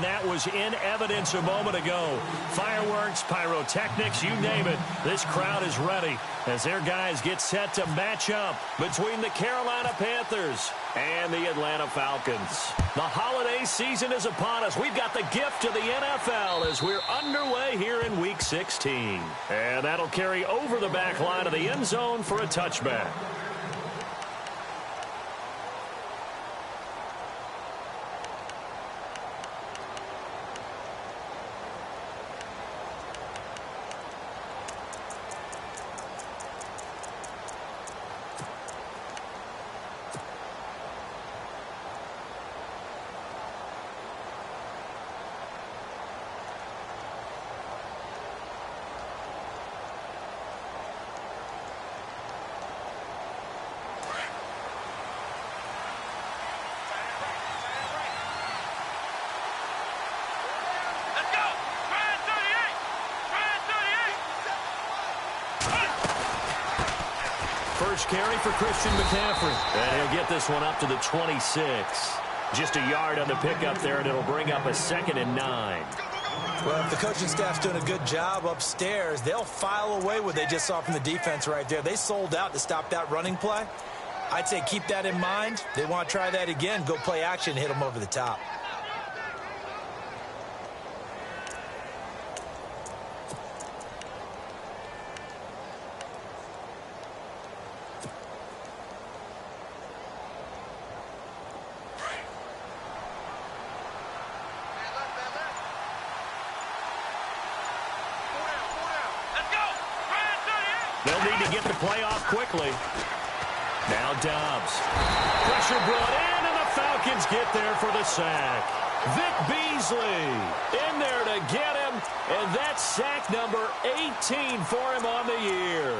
and that was in evidence a moment ago. Fireworks, pyrotechnics, you name it. This crowd is ready as their guys get set to match up between the Carolina Panthers and the Atlanta Falcons. The holiday season is upon us. We've got the gift of the NFL as we're underway here in Week 16. And that'll carry over the back line of the end zone for a touchback. First carry for Christian McCaffrey. And he'll get this one up to the 26. Just a yard on the pickup there, and it'll bring up a 2nd and 9. Well, if the coaching staff's doing a good job upstairs, they'll file away what they just saw from the defense right there. They sold out to stop that running play. I'd say keep that in mind. They want to try that again. Go play action, hit them over the top. They'll need to get the play off quickly. Now Dobbs. Pressure brought in, and the Falcons get there for the sack. Vic Beasley in there to get him, and that's sack number 18 for him on the year.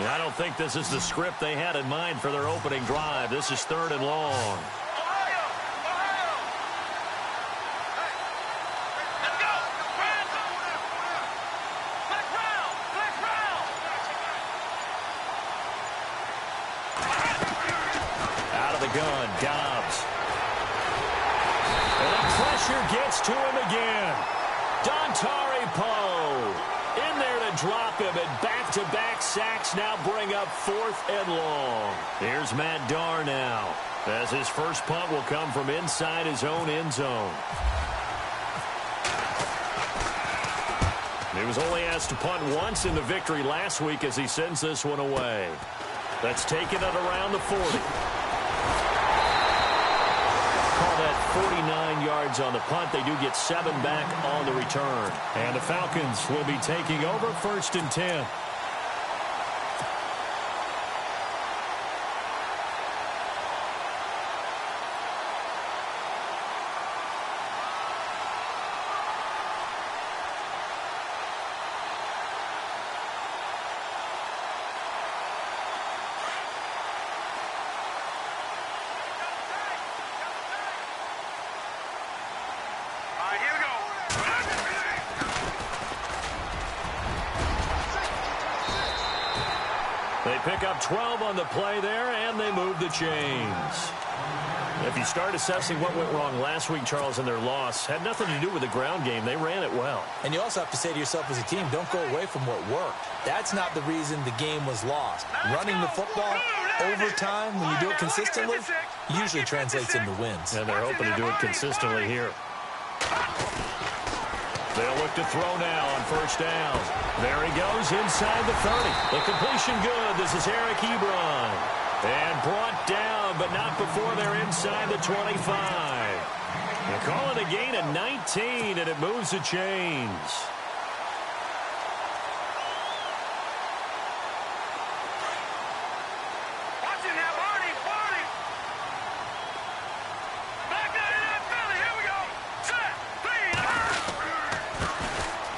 I don't think this is the script they had in mind for their opening drive. This is 3rd and long. Out of the gun, Dobbs. And the pressure gets to him again. Dontari Poe in there to drop him, and back-to-back sacks now bring up 4th and long. Here's Matt Darr now, as his first punt will come from inside his own end zone. He was only asked to punt once in the victory last week as he sends this one away. That's taken it around the 40. Call that 49 yards on the punt. They do get 7 back on the return. And the Falcons will be taking over 1st and 10. They pick up 12 on the play there, and they move the chains. If you start assessing what went wrong last week, Charles, in their loss, had nothing to do with the ground game. They ran it well. And you also have to say to yourself as a team, don't go away from what worked. That's not the reason the game was lost. Running the football over time, when you do it consistently, usually translates into wins. And they're hoping to do it consistently here. They'll look to throw now on 1st down. There he goes inside the 30. The completion good. This is Eric Ebron. And brought down, but not before they're inside the 25. They call it a gain of 19, and it moves the chains.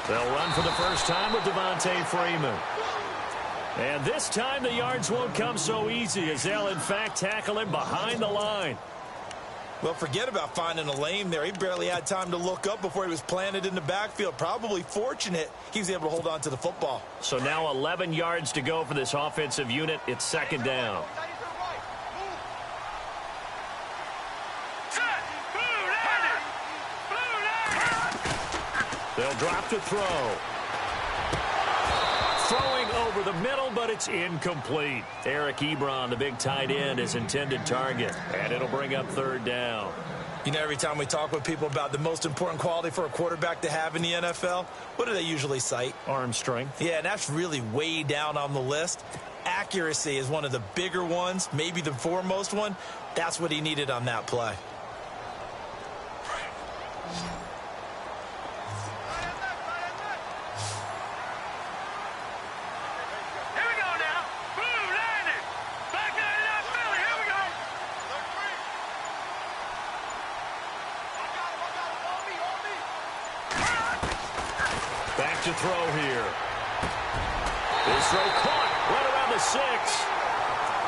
They'll run for the first time with Devontae Freeman. And this time the yards won't come so easy as they'll, in fact, tackle him behind the line. Well, forget about finding a lane there. He barely had time to look up before he was planted in the backfield. Probably fortunate he was able to hold on to the football. So now 11 yards to go for this offensive unit. It's second down. They'll drop to throw. Throwing over the middle, but it's incomplete. Eric Ebron, the big tight end, is intended target, and it'll bring up third down. You know, every time we talk with people about the most important quality for a quarterback to have in the NFL, what do they usually cite? Arm strength. Yeah, and that's really way down on the list. Accuracy is one of the bigger ones, maybe the foremost one. That's what he needed on that play. To throw here. His throw caught right around the 6.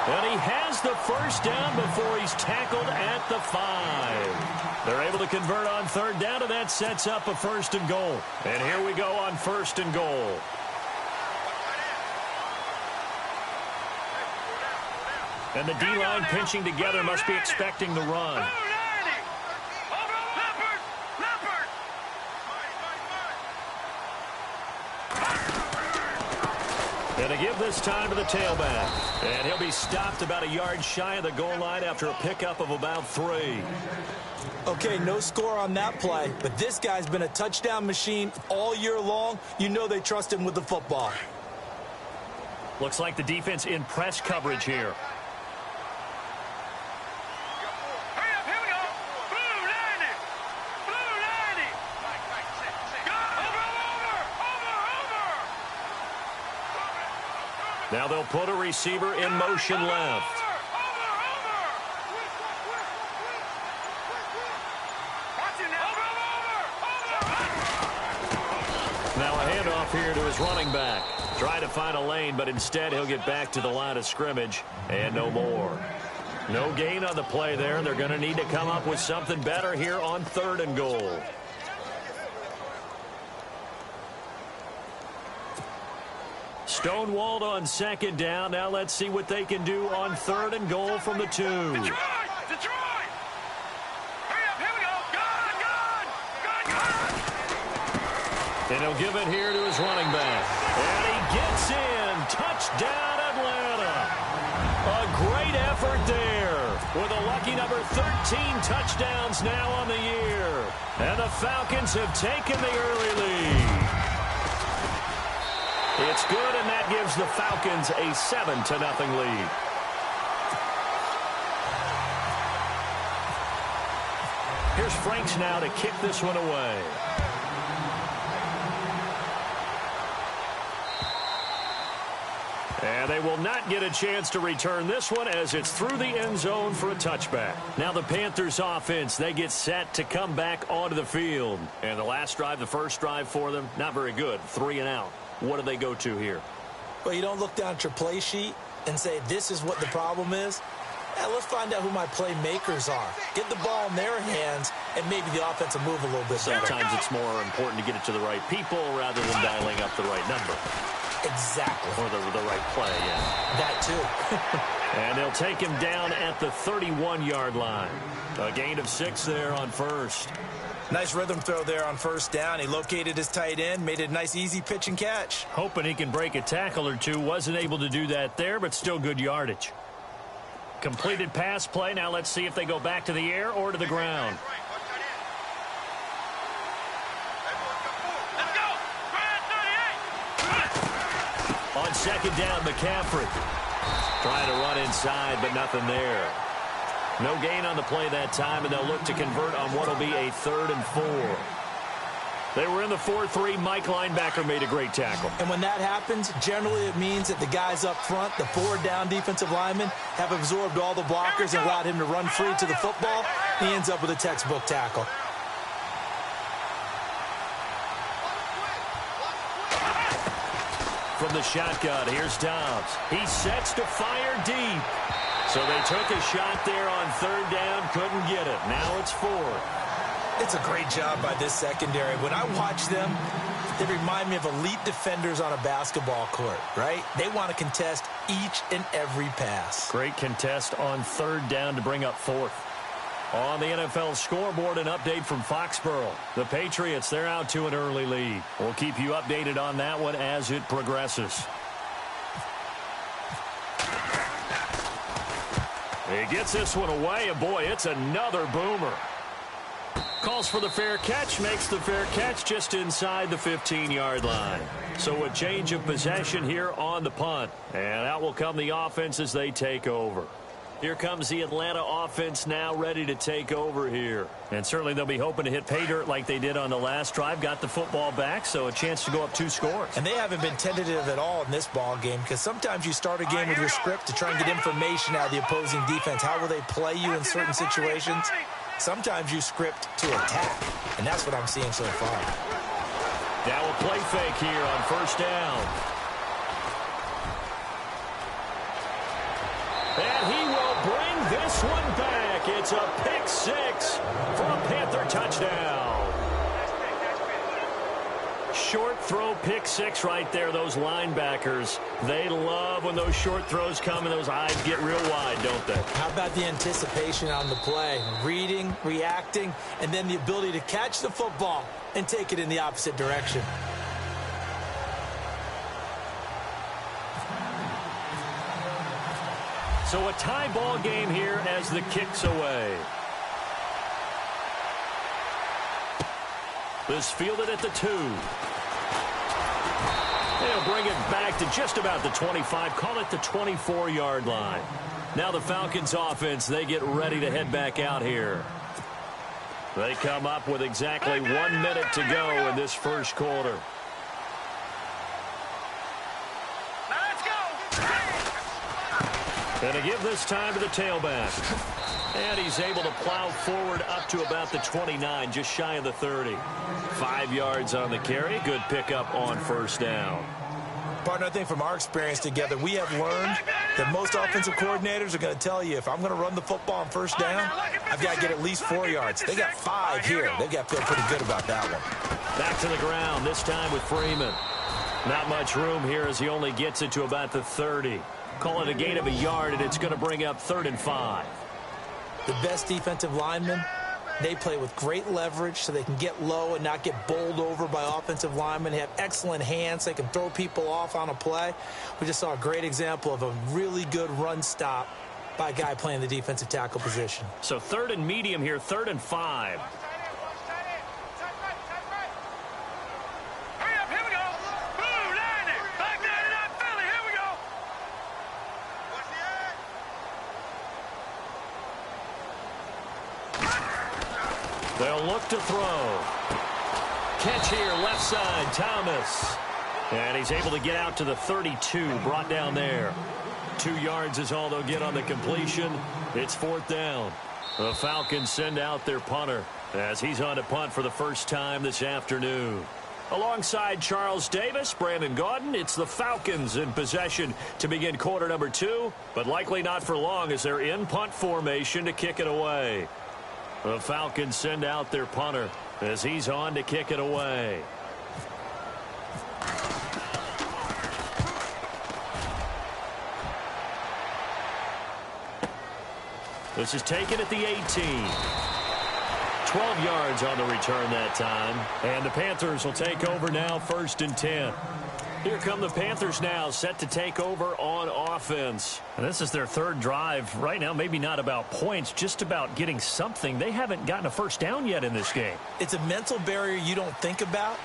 And he has the first down before he's tackled at the 5. They're able to convert on third down, and that sets up a first and goal. And here we go on first and goal. And the D-line pinching together must be expecting the run. And to give this time to the tailback. And he'll be stopped about a yard shy of the goal line after a pickup of about 3. Okay, no score on that play, but this guy's been a touchdown machine all year long. You know they trust him with the football. Looks like the defense in press coverage here. Now they'll put a receiver in motion left. Now a handoff here to his running back. Try to find a lane, but instead he'll get back to the line of scrimmage and no more. No gain on the play there. They're going to need to come up with something better here on third and goal. Stonewalled on second down. Now let's see what they can do on third and goal from the 2. Detroit! Hurry up, here we go! Gun! And he'll give it here to his running back. And he gets in. Touchdown, Atlanta. A great effort there with a lucky number 13 touchdowns now on the year. And the Falcons have taken the early lead. It's good, and that gives the Falcons a 7-0 lead. Here's Franks now to kick this one away. And they will not get a chance to return this one as it's through the end zone for a touchback. Now the Panthers offense, they get set to come back onto the field. And the last drive, the first drive for them, not very good. 3 and out. What do they go to here? Well, you don't look down at your play sheet and say, this is what the problem is. Let's find out who my playmakers are. Get the ball in their hands, and maybe the offense will move a little bit better. Sometimes it's more important to get it to the right people rather than dialing up the right number. Exactly. Or the right play, yeah. That too. And they'll take him down at the 31-yard line. A gain of 6 there on first. Nice rhythm throw there on first down. He located his tight end, made it a nice, easy pitch and catch. Hoping he can break a tackle or two. Wasn't able to do that there, but still good yardage. Completed pass play. Now let's see if they go back to the air or to the ground. On second down, McCaffrey. Trying to run inside, but nothing there. No gain on the play that time, and they'll look to convert on what will be a 3rd and 4. They were in the 4-3. Mike linebacker made a great tackle. And when that happens, generally it means that the guys up front, the 4 down defensive linemen, have absorbed all the blockers and allowed him to run free to the football. He ends up with a textbook tackle. From the shotgun, here's Dobbs. He sets to fire deep. So they took a shot there on third down, couldn't get it. Now it's fourth. It's a great job by this secondary. When I watch them, they remind me of elite defenders on a basketball court, right? They want to contest each and every pass. Great contest on third down to bring up fourth. On the NFL scoreboard, an update from Foxborough. The Patriots, they're out to an early lead. We'll keep you updated on that one as it progresses. He gets this one away, and boy, it's another boomer. Calls for the fair catch, makes the fair catch just inside the 15-yard line. So a change of possession here on the punt. And out will come the offense as they take over. Here comes the Atlanta offense now ready to take over here. And certainly they'll be hoping to hit pay dirt like they did on the last drive. Got the football back, so a chance to go up 2 scores. And they haven't been tentative at all in this ball game, because sometimes you start a game with your script to try and get information out of the opposing defense. How will they play you in certain situations? Sometimes you script to attack, and that's what I'm seeing so far. Now a play fake here on first down. And he will bring this one back. It's a pick 6 for a Panther touchdown. Short throw pick 6 right there. Those linebackers, they love when those short throws come and those eyes get real wide, don't they? How about the anticipation on the play? Reading, reacting, and then the ability to catch the football and take it in the opposite direction. So a tie ball game here as the kick's away. This fielded at the 2. They'll bring it back to just about the 25. Call it the 24-yard line. Now the Falcons offense, they get ready to head back out here. They come up with exactly 1 minute to go in this first quarter. And to give this time to the tailback. And he's able to plow forward up to about the 29, just shy of the 30. 5 yards on the carry. Good pickup on first down. Partner, I think from our experience together, we have learned that most offensive coordinators are going to tell you, if I'm going to run the football on first down, I've got to get at least 4 yards. They got 5 here. They've got to feel pretty good about that one. Back to the ground, this time with Freeman. Not much room here as he only gets it to about the 30. Call it a gain of a yard, and it's going to bring up 3rd and 5. The best defensive linemen, they play with great leverage so they can get low and not get bowled over by offensive linemen. They have excellent hands. They can throw people off on a play. We just saw a great example of a really good run stop by a guy playing the defensive tackle position. So 3rd and medium here, 3rd and 5. They'll look to throw. Catch here, left side, Thomas. And he's able to get out to the 32, brought down there. 2 yards is all they'll get on the completion. It's 4th down. The Falcons send out their punter as he's on to punt for the first time this afternoon. Alongside Charles Davis, Brandon Gaudin, it's the Falcons in possession to begin quarter number 2, but likely not for long as they're in punt formation to kick it away. The Falcons send out their punter as he's on to kick it away. This is taken at the 18. 12 yards on the return that time. And the Panthers will take over now, 1st and 10. Here come the Panthers now, set to take over on offense. And this is their 3rd drive right now, maybe not about points, just about getting something. They haven't gotten a first down yet in this game. It's a mental barrier you don't think about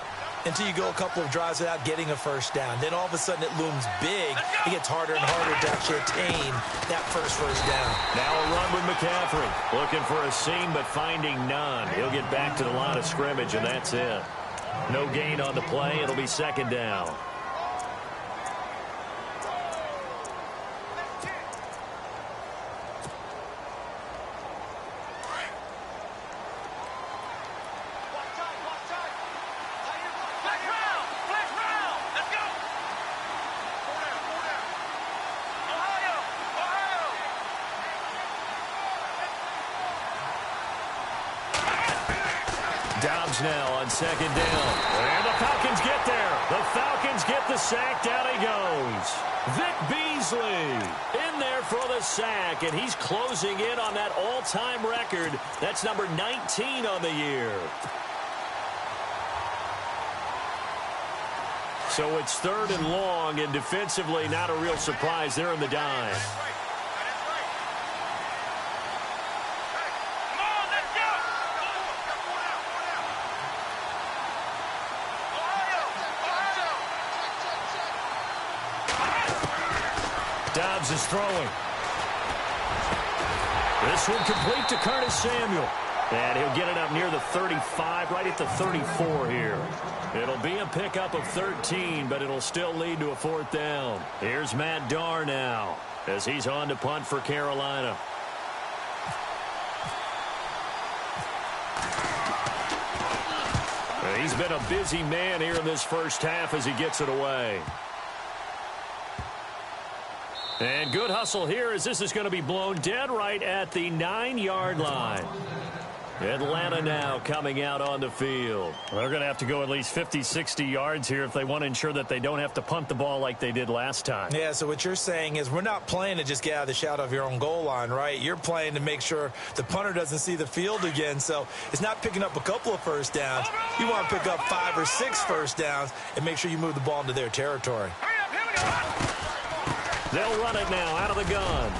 until you go a couple of drives without getting a first down. Then all of a sudden it looms big. It gets harder and harder to actually attain that first down. Now a run with McCaffrey. Looking for a seam, but finding none. He'll get back to the line of scrimmage, and that's it. No gain on the play. It'll be 2nd down. Dobbs now on second down. And the Falcons get there. The Falcons get the sack. Down he goes. Vic Beasley in there for the sack, and he's closing in on that all-time record. That's number 19 on the year. So it's 3rd and long, and defensively not a real surprise. They're in the dime. Dobbs is throwing. This one complete to Curtis Samuel. And he'll get it up near the 35, right at the 34 here. It'll be a pickup of 13, but it'll still lead to a 4th down. Here's Matt Darr now as he's on to punt for Carolina. He's been a busy man here in this first half as he gets it away. And good hustle here as this is going to be blown dead right at the 9-yard line. Atlanta now coming out on the field. They're going to have to go at least 50, 60 yards here if they want to ensure that they don't have to punt the ball like they did last time. Yeah, so what you're saying is we're not playing to just get out of the shadow of your own goal line, right? You're playing to make sure the punter doesn't see the field again. So it's not picking up a couple of first downs. You want to pick up 5 or 6 first downs and make sure you move the ball into their territory. They'll run it now out of the gun.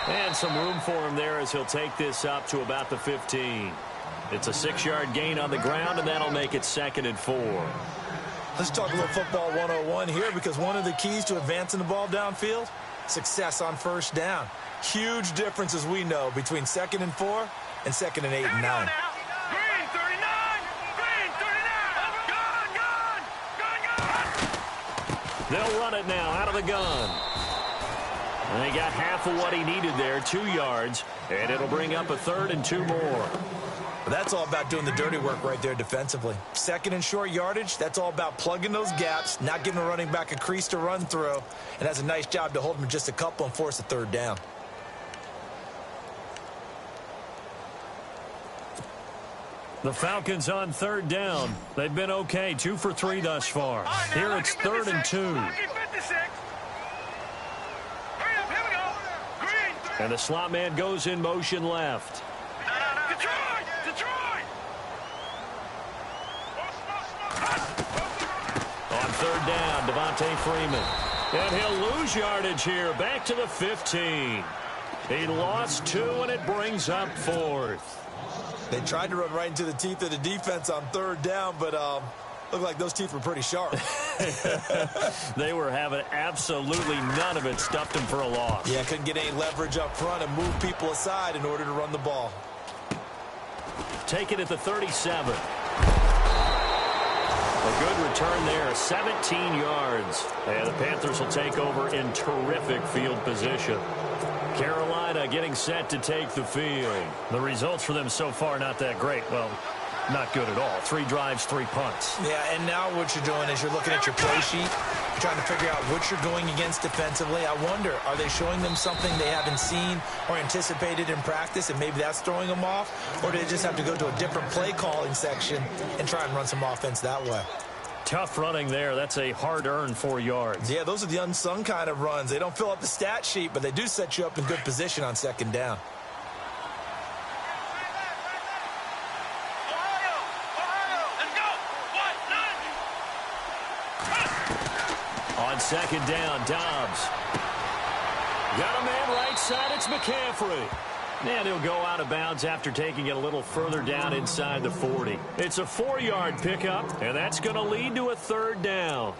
And some room for him there as he'll take this up to about the 15. It's a 6-yard gain on the ground, and that'll make it 2nd and 4. Let's talk a little football 101 here, because one of the keys to advancing the ball downfield, success on first down. Huge difference, as we know, between 2nd and 4 and 2nd and 8 and 9. They'll run it now out of the gun. And they got half of what he needed there, 2 yards, and it'll bring up a 3rd and 2 more. That's all about doing the dirty work right there defensively. 2nd and short yardage, that's all about plugging those gaps, not giving a running back a crease to run through, and that's a nice job to hold him just a couple and force a 3rd down. The Falcons on 3rd down. They've been okay, 2 for 3 thus far. Here it's 3rd and 2. And the slot man goes in motion left. Detroit! On 3rd down, Devontae Freeman. And he'll lose yardage here, back to the 15. He lost 2, and it brings up 4th. They tried to run right into the teeth of the defense on 3rd down, but looked like those teeth were pretty sharp. They were having absolutely none of it. Stuffed them for a loss. Yeah, couldn't get any leverage up front and move people aside in order to run the ball. Take it at the 37. A good return there, 17 yards. And the Panthers will take over in terrific field position. Carolina getting set to take the field. The results for them so far not that great. Well, not good at all. 3 drives, 3 punts. Yeah, and now what you're doing is you're looking at your play sheet. You're trying to figure out what you're going against defensively. I wonder, are they showing them something they haven't seen or anticipated in practice, and maybe that's throwing them off? Or do they just have to go to a different play calling section and try and run some offense that way? Tough running there. That's a hard-earned 4 yards. Yeah, those are the unsung kind of runs. They don't fill up the stat sheet, but they do set you up in good position on 2nd down. On 2nd down, Dobbs. Got a man right side. It's McCaffrey. And he'll go out of bounds after taking it a little further down inside the 40. It's a 4-yard pickup, and that's going to lead to a 3rd down.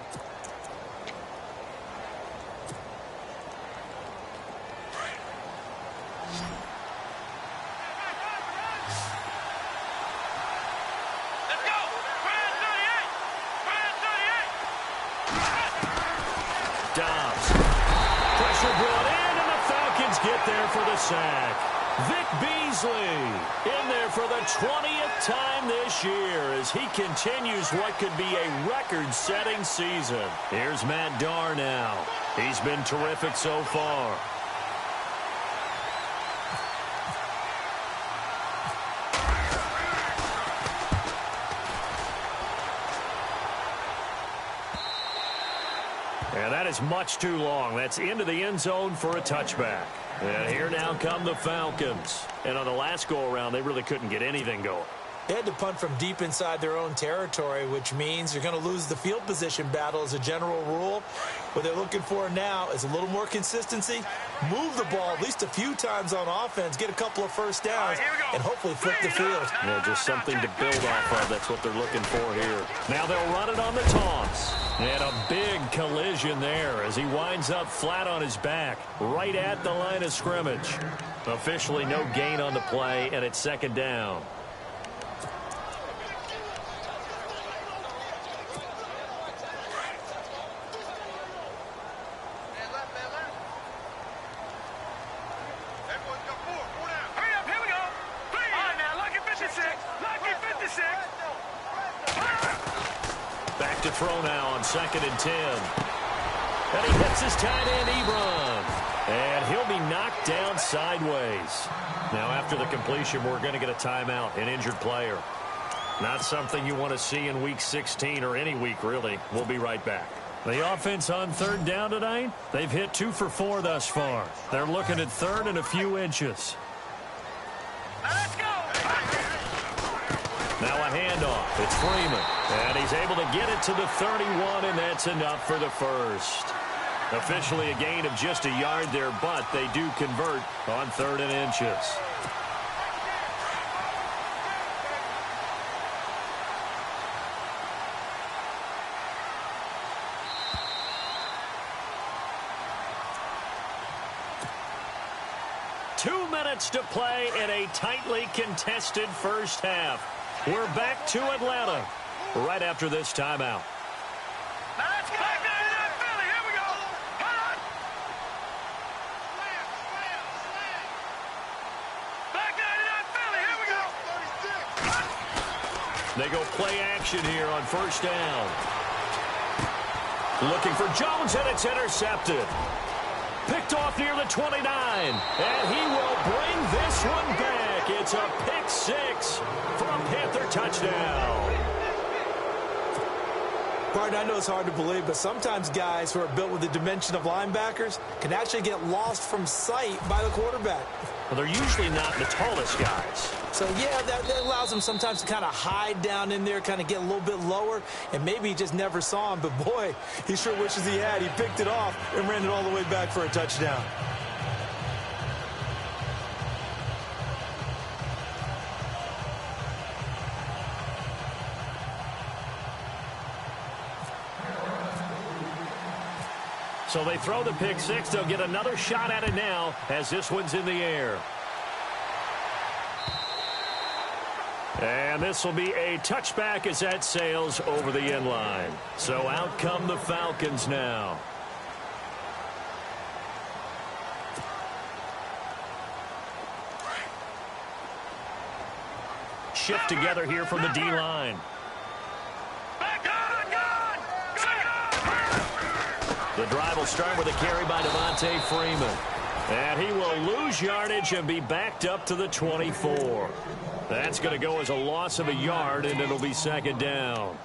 Dobbs. Pressure brought in, and the Falcons get there for the sack. Vic Beasley in there for the 20th time this year as he continues what could be a record-setting season. Here's Matt Darr now. He's been terrific so far. is much too long. That's into the end zone for a touchback. And here now come the Falcons. And on the last go-around, they really couldn't get anything going. They had to punt from deep inside their own territory, which means you're going to lose the field position battle as a general rule. What they're looking for now is a little more consistency, move the ball at least a few times on offense, get a couple of first downs, and hopefully flip the field. Yeah, just something to build off of. That's what they're looking for here. Now they'll run it on the toss. And a big collision there as he winds up flat on his back, right at the line of scrimmage. Officially no gain on the play, and it's second down. Back to throw now on 2nd and 10. And he hits his tight end, Ebron. And he'll be knocked down sideways. Now, after the completion, we're going to get a timeout, an injured player. Not something you want to see in Week 16 or any week, really. We'll be right back. The offense on 3rd down tonight, they've hit 2 for 4 thus far. They're looking at 3rd and a few inches. Let's go! Now a handoff. It's Freeman. And he's able to get it to the 31, and that's enough for the first. Officially a gain of just a yard there, but they do convert on 3rd and inches. To play in a tightly contested first half. We're back to Atlanta right after this timeout. Let's go! Philly, here we go! Hold on! Back 99 Philly, here we go! They go play action here on 1st down. Looking for Jones, and it's intercepted. Picked off near the 29, and he will bring this one back. It's a pick 6 for a Panther touchdown. Partner, I know it's hard to believe, but sometimes guys who are built with the dimension of linebackers can actually get lost from sight by the quarterback. Well, they're usually not the tallest guys. So, yeah, that allows them sometimes to kind of hide down in there, kind of get a little bit lower, and maybe he just never saw him. But, boy, he sure wishes he had. He picked it off and ran it all the way back for a touchdown. So they throw the pick 6. They'll get another shot at it now as this one's in the air. And this will be a touchback as that sails over the end line. So out come the Falcons now. Shift together here from the D-line. The drive will start with a carry by Devontae Freeman. And he will lose yardage and be backed up to the 24. That's going to go as a loss of a yard, and it'll be 2nd down.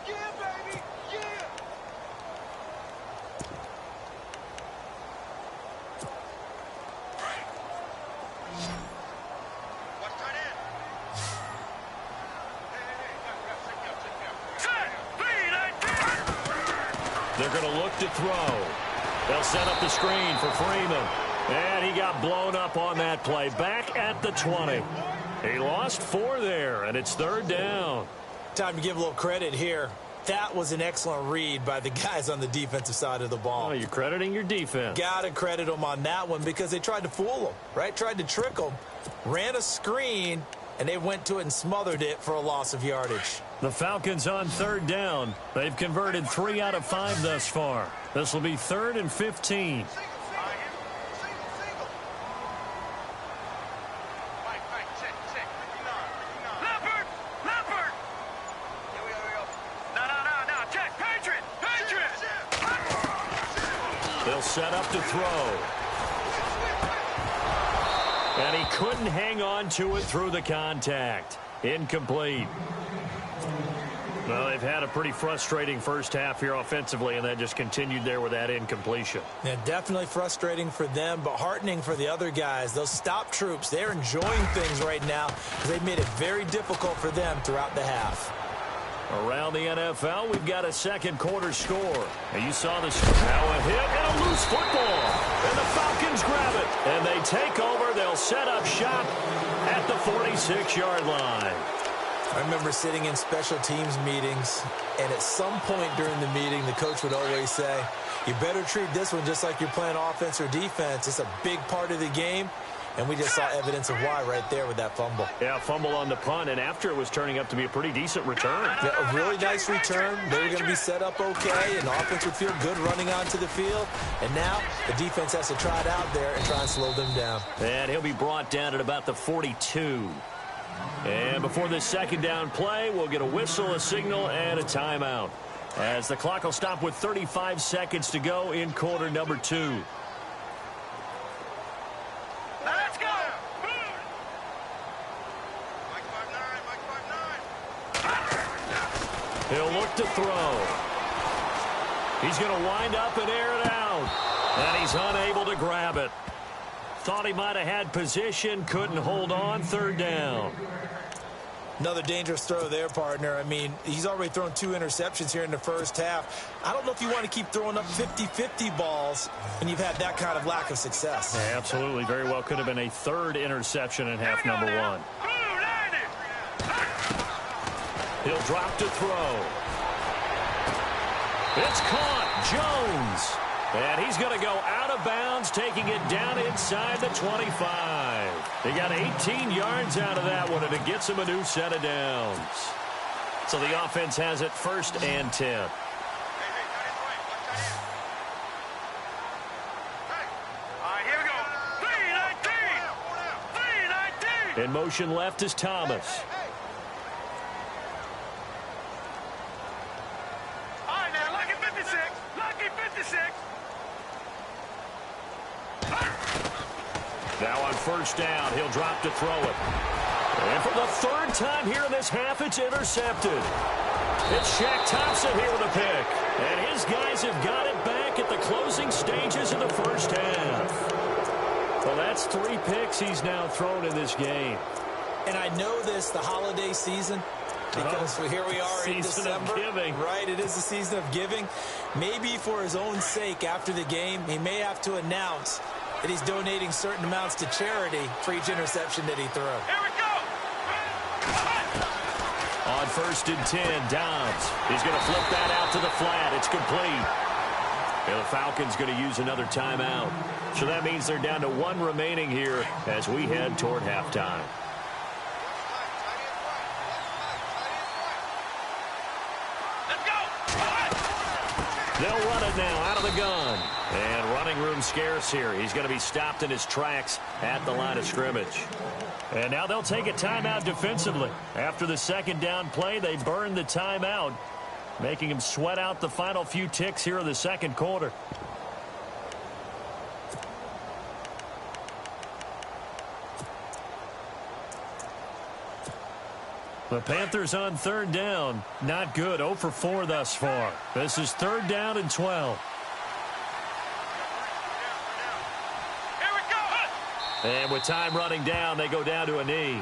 Yeah, baby! Yeah! What's tight end? They're going to look to throw. They'll set up the screen for Freeman. And he got blown up on that play. Back at the 20. He lost 4 there, and it's 3rd down. Time to give a little credit here. That was an excellent read by the guys on the defensive side of the ball. Oh, you're crediting your defense. Got to credit them on that one because they tried to fool them, right? Tried to trick them. Ran a screen, and they went to it and smothered it for a loss of yardage. The Falcons on 3rd down. They've converted 3 out of 5 thus far. This will be 3rd and 15. They'll set up to throw. And he couldn't hang on to it through the contact. Incomplete. Well, they've had a pretty frustrating first half here offensively, and that just continued there with that incompletion. Yeah, definitely frustrating for them, but heartening for the other guys. Those stop troops, they're enjoying things right now because they've made it very difficult for them throughout the half. Around the NFL, we've got a second quarter score. And you saw this. Now a hit and a loose football. And the Falcons grab it. And they take over. They'll set up shop at the 46-yard line. I remember sitting in special teams meetings, and at some point during the meeting, the coach would always say, you better treat this one just like you're playing offense or defense. It's a big part of the game. And we just saw evidence of why right there with that fumble. Yeah, fumble on the punt, and after it was turning up to be a pretty decent return. Yeah, a really nice return. They were going to be set up okay, and the offense would feel good running onto the field. And now the defense has to try it out there and try and slow them down. And he'll be brought down at about the 42. And before this second down play, we'll get a whistle, a signal, and a timeout, as the clock will stop with 35 seconds to go in quarter number 2. Let's go! He'll look to throw. He's going to wind up and air it out. And he's unable to grab it. Thought he might have had position, couldn't hold on, third down. Another dangerous throw there, partner. I mean, he's already thrown 2 interceptions here in the first half. I don't know if you want to keep throwing up 50-50 balls when you've had that kind of lack of success. Yeah, absolutely. Very well could have been a third interception in half number 1. He'll drop to throw. It's caught. Jones. And he's going to go out of bounds, taking it down inside the 25. He got 18 yards out of that one, and it gets him a new set of downs. So the offense has it first and 10. All right, here we go. 3-19. In motion left is Thomas. All right, now, lucky 56. Lucky 56. Now on first down, he'll drop to throw it. And for the third time here in this half, it's intercepted. It's Shaq Thompson here with a pick. And his guys have got it back at the closing stages of the first half. Well, that's 3 picks he's now thrown in this game. And I know this, the holiday season, because here we are in December. Season of giving. Right, it is the season of giving. Maybe for his own sake after the game, he may have to announce that he's donating certain amounts to charity for each interception that he threw. Here we go. On first and 10, Downs. He's going to flip that out to the flat. It's complete. And the Falcons going to use another timeout. So that means they're down to 1 remaining here as we head toward halftime. Let's go. They'll run it now out of the gun. And running room scarce here. He's going to be stopped in his tracks at the line of scrimmage. And now they'll take a timeout defensively. After the second down play, they burn the timeout, making him sweat out the final few ticks here in the second quarter. The Panthers on third down. Not good. 0 for 4 thus far. This is third down and 12. Here we go. And with time running down, they go down to a knee.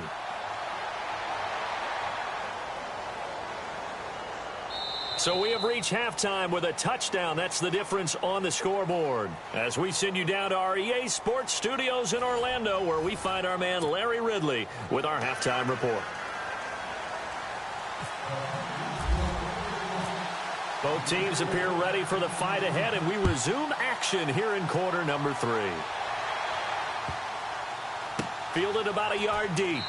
So we have reached halftime with a touchdown. That's the difference on the scoreboard. As we send you down to our EA Sports Studios in Orlando, where we find our man Larry Ridley with our halftime report. Both teams appear ready for the fight ahead, and we resume action here in quarter number 3. Fielded about a yard deep.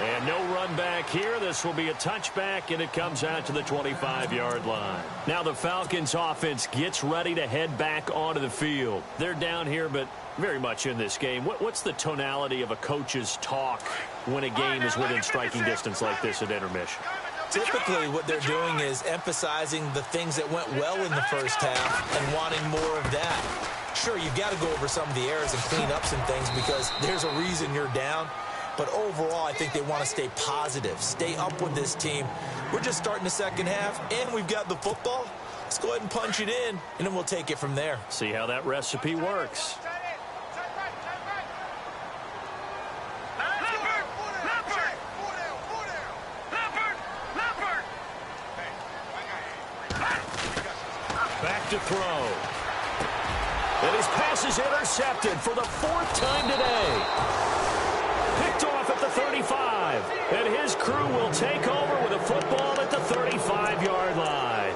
And no run back here. This will be a touchback, and it comes out to the 25-yard line. Now the Falcons offense gets ready to head back onto the field. They're down here, but very much in this game. What's the tonality of a coach's talk when a game is within striking distance like this at intermission? Typically, what they're doing is emphasizing the things that went well in the first half and wanting more of that. Sure, you've got to go over some of the errors and clean up some things because there's a reason you're down. But overall, I think they want to stay positive, stay up with this team. We're just starting the second half, and we've got the football. Let's go ahead and punch it in, and then we'll take it from there. See how that recipe works. Back to throw. And his pass is intercepted for the 4th time today. Picked off at the 35. And his crew will take over with a football at the 35-yard line.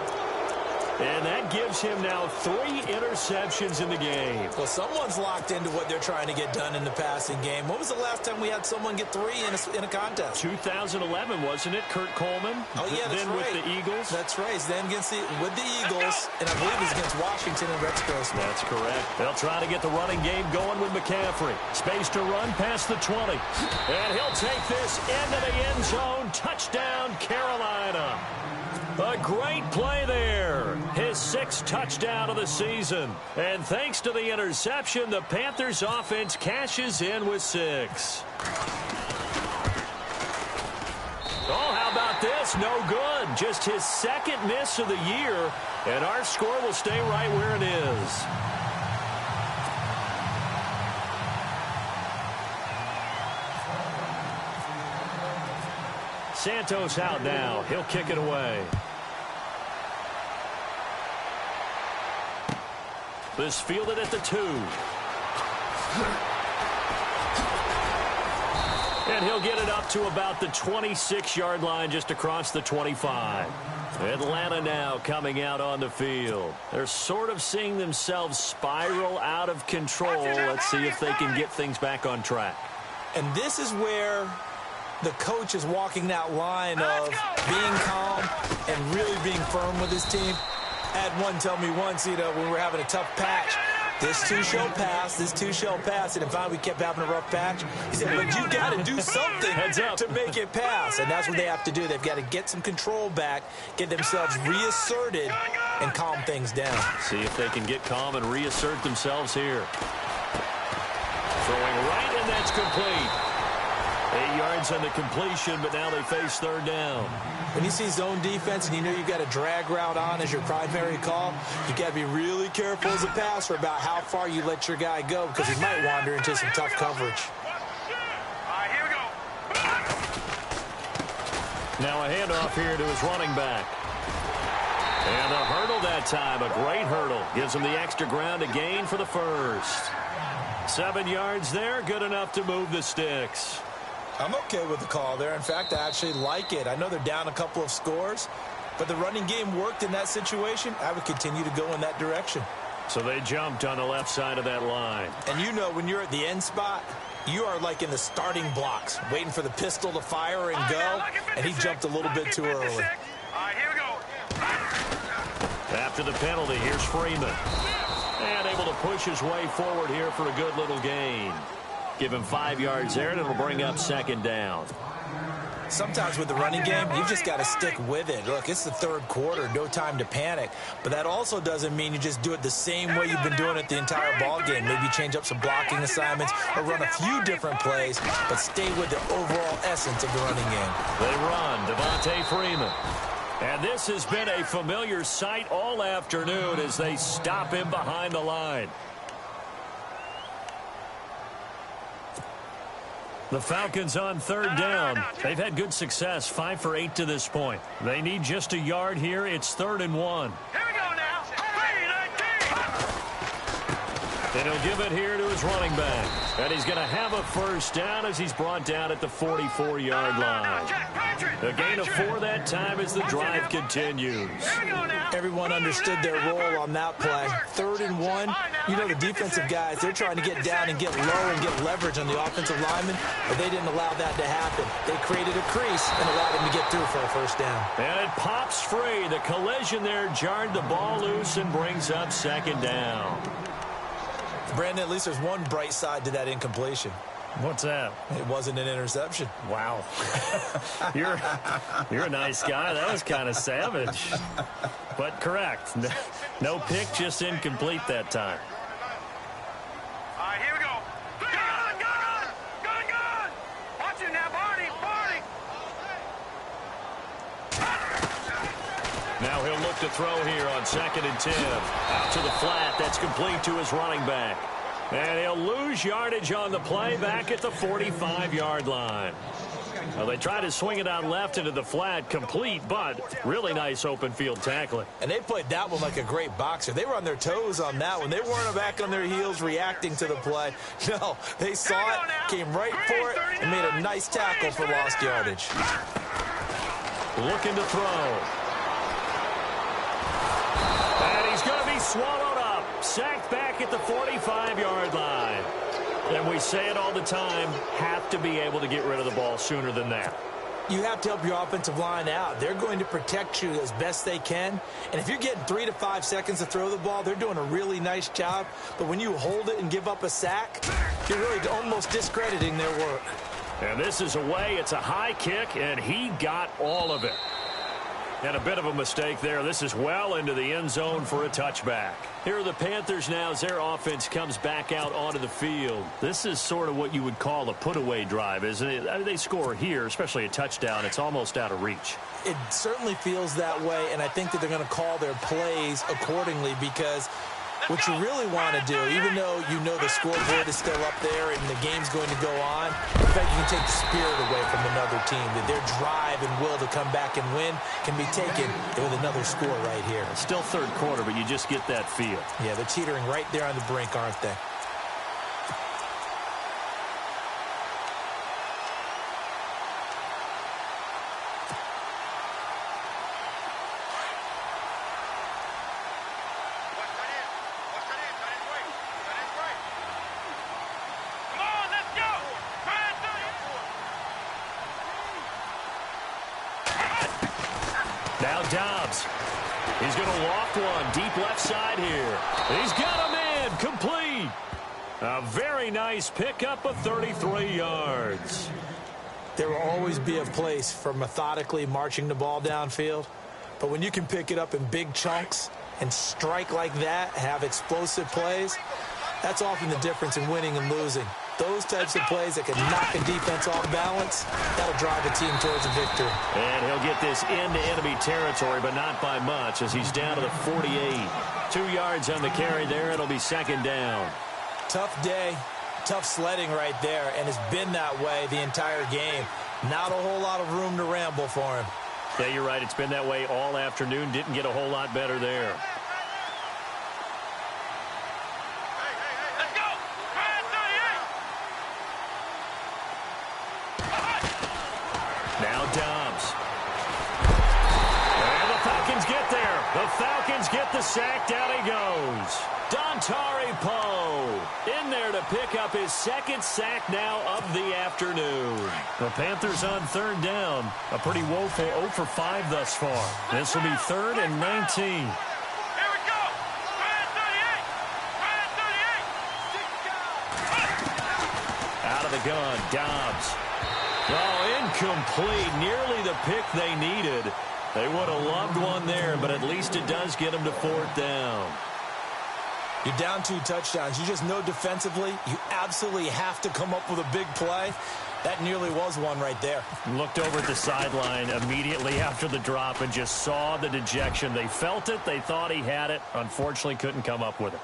And that gives him now 3 interceptions in the game. Well, someone's locked into what they're trying to get done in the passing game. When was the last time we had someone get 3 in a contest? 2011, wasn't it? Kurt Coleman. Oh, yeah, that's then right. with the Eagles. That's right. Then with the Eagles, and I believe it's against Washington and Rex Grossman. That's correct. They'll try to get the running game going with McCaffrey. Space to run past the 20. And he'll take this into the end zone. Touchdown, Carolina. A great play there. His 6th touchdown of the season. And thanks to the interception, the Panthers offense cashes in with 6. Oh, how about this? No good. Just his 2nd miss of the year. And our score will stay right where it is. Santos out now. He'll kick it away. This fielded at the 2. And he'll get it up to about the 26-yard line just across the 25. Atlanta now coming out on the field. They're sort of seeing themselves spiral out of control. Let's see if they can get things back on track. And this is where the coach is walking that line of being calm and really being firm with his team. I had one tell me once, when we were having a tough patch, this too shall pass, this too shall pass. And if we kept having a rough patch, he said, but you got to do something to make it pass. And that's what they have to do. They've got to get some control back, get themselves reasserted, and calm things down. See if they can get calm and reassert themselves here. Throwing right, and that's complete. 8 yards on the completion, but now they face 3rd down. When you see zone defense and you know you've got a drag route on as your primary call, you got to be really careful as a passer about how far you let your guy go because he might wander into some tough coverage. Here we go. Now a handoff here to his running back. And a hurdle that time, a great hurdle. Gives him the extra ground to gain for the 1st. 7 yards there, good enough to move the sticks. I'm okay with the call there. In fact, I actually like it. I know they're down a couple of scores, but the running game worked in that situation. I would continue to go in that direction. So they jumped on the left side of that line. And when you're at the end spot, you are like in the starting blocks, waiting for the pistol to fire and go, and he jumped a little bit too early. Here we go. After the penalty, here's Freeman. And able to push his way forward here for a good little gain. Give him 5 yards there, and it'll bring up 2nd down. Sometimes with the running game, you've just got to stick with it. Look, it's the 3rd quarter, no time to panic. But that also doesn't mean you just do it the same way you've been doing it the entire ball game. Maybe change up some blocking assignments or run a few different plays, but stay with the overall essence of the running game. They run, Devontae Freeman. And this has been a familiar sight all afternoon as they stop him behind the line. The Falcons on 3rd down. They've had good success, 5 for 8 to this point. They need just a yard here. It's 3rd and 1. Here we go now. And he'll give it here to his running back. And he's going to have a 1st down as he's brought down at the 44-yard line. A gain of 4 that time as the drive continues. Everyone understood their role on that play. 3rd and 1. The defensive guys, they're trying to get down and get low and get leverage on the offensive linemen, but they didn't allow that to happen. They created a crease and allowed him to get through for a 1st down. And it pops free. The collision there jarred the ball loose and brings up 2nd down. Brandon, at least there's one bright side to that incompletion. What's that? It wasn't an interception. Wow. You're a nice guy. That was kind of savage. But correct. No pick, just incomplete that time. Here we go. Gun! Watch Now he'll look to throw here on 2nd and 10. Out to the flat. That's complete to his running back. And he'll lose yardage on the play back at the 45-yard line. Well, they tried to swing it out left into the flat, complete, but really nice open field tackling. And they played that one like a great boxer. They were on their toes on that one. They weren't back on their heels reacting to the play. No, they saw it, came right for it, and made a nice tackle for lost yardage. Looking to throw. And he's going to be swallowed up. Sacked back at the 45-yard line. And we say it all the time, have to be able to get rid of the ball sooner than that. You have to help your offensive line out. They're going to protect you as best they can. And if you're getting 3 to 5 seconds to throw the ball, they're doing a really nice job. But when you hold it and give up a sack, you're really almost discrediting their work. And this is away. It's a high kick, and he got all of it. And a bit of a mistake there. This is well into the end zone for a touchback. Here are the Panthers now as their offense comes back out onto the field. This is sort of what you would call a put-away drive, isn't it? I mean, they score here, especially a touchdown. It's almost out of reach. It certainly feels that way, and I think that they're going to call their plays accordingly because what you really want to do, even though you know the scoreboard is still up there and the game's going to go on, in fact, you can take the spirit away from another team, that their drive and will to come back and win can be taken with another score right here. Still third quarter, but you just get that feel. Yeah, they're teetering right there on the brink, aren't they? Now Dobbs. He's going to loft one deep left side here. He's got a man complete. A very nice pickup of 33 yards. There will always be a place for methodically marching the ball downfield. But when you can pick it up in big chunks and strike like that, have explosive plays, that's often the difference in winning and losing. Those types of plays that can knock a defense off balance, that'll drive a team towards a victory. And he'll get this into enemy territory, but not by much as he's down to the 48. 2 yards on the carry there. It'll be 2nd down. Tough day, tough sledding right there, and it's been that way the entire game. Not a whole lot of room to ramble for him. Yeah, you're right. It's been that way all afternoon. Didn't get a whole lot better there. Now Dobbs. And the Falcons get there. The Falcons get the sack. Down he goes. Dontari Poe in there to pick up his 2nd sack now of the afternoon. The Panthers on 3rd down. A pretty woeful 0 for 5 thus far. This will be 3rd and 19. Out of the gun, Dobbs. Oh, incomplete. Nearly the pick they needed. They would have loved one there, but at least it does get them to 4th down. You're down 2 touchdowns. You just know defensively you absolutely have to come up with a big play. That nearly was one right there. Looked over at the sideline immediately after the drop and just saw the dejection. They felt it. They thought he had it. Unfortunately, couldn't come up with it.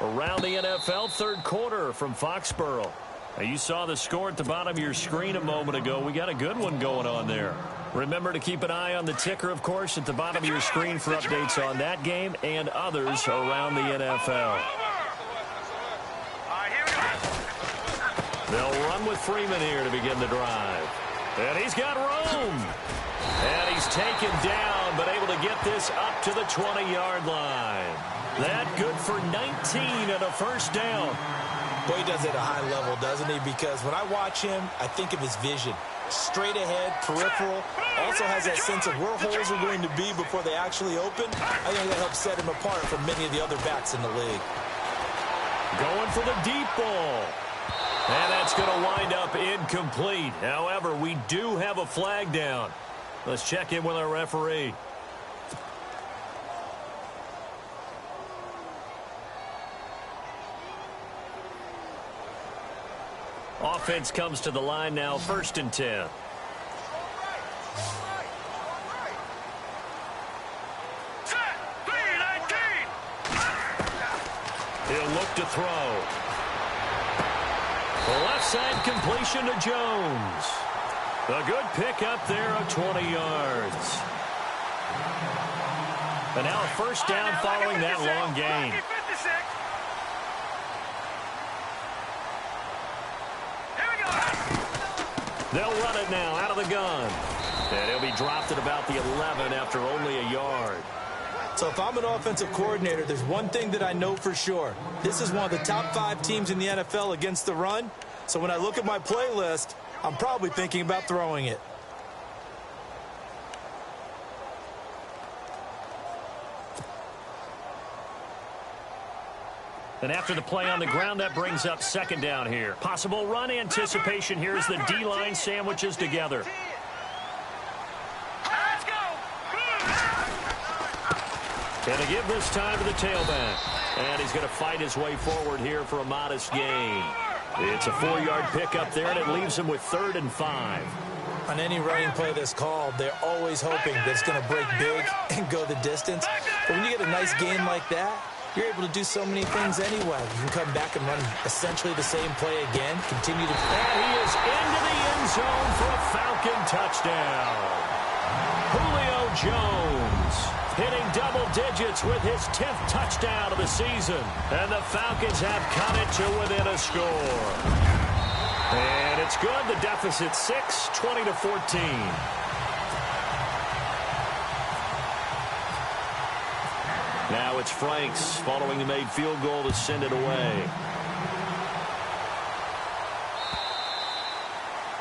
Around the NFL, 3rd quarter from Foxborough. Now, you saw the score at the bottom of your screen a moment ago. We got a good one going on there. Remember to keep an eye on the ticker, of course, at the bottom of your screen for updates on that game and others around the NFL. They'll run with Freeman here to begin the drive. And he's got room. And he's taken down, but able to get this up to the 20-yard line. That good for 19 and a 1st down. Boy, he does it at a high level, doesn't he? Because when I watch him, I think of his vision. Straight ahead, peripheral. Also has that sense of where holes are going to be before they actually open. I think that helps set him apart from many of the other backs in the league. Going for the deep ball. And that's going to wind up incomplete. However, we do have a flag down. Let's check in with our referee. Offense comes to the line now, 1st and 10. look to throw. Left side completion to Jones. A good pickup there of 20 yards. And now a first down following that long gain. They'll run it now out of the gun. And he'll be dropped at about the 11 after only a yard. So if I'm an offensive coordinator, there's one thing that I know for sure. This is one of the top 5 teams in the NFL against the run. So when I look at my playlist, I'm probably thinking about throwing it. And after the play on the ground, that brings up second down here. Possible run anticipation here as the D-line sandwiches together. And to give this time to the tailback. And he's going to fight his way forward here for a modest gain. It's a 4-yard pickup there, and it leaves him with 3rd and 5. On any running play that's called, they're always hoping that it's going to break big and go the distance. But when you get a nice gain like that, you're able to do so many things anyway. You can come back and run essentially the same play again. Continue to... And he is into the end zone for a Falcon touchdown. Julio Jones hitting double digits with his 10th touchdown of the season. And the Falcons have cut it to within a score. And it's good. The deficit 6, 20-14. Now it's Franks following the made field goal to send it away.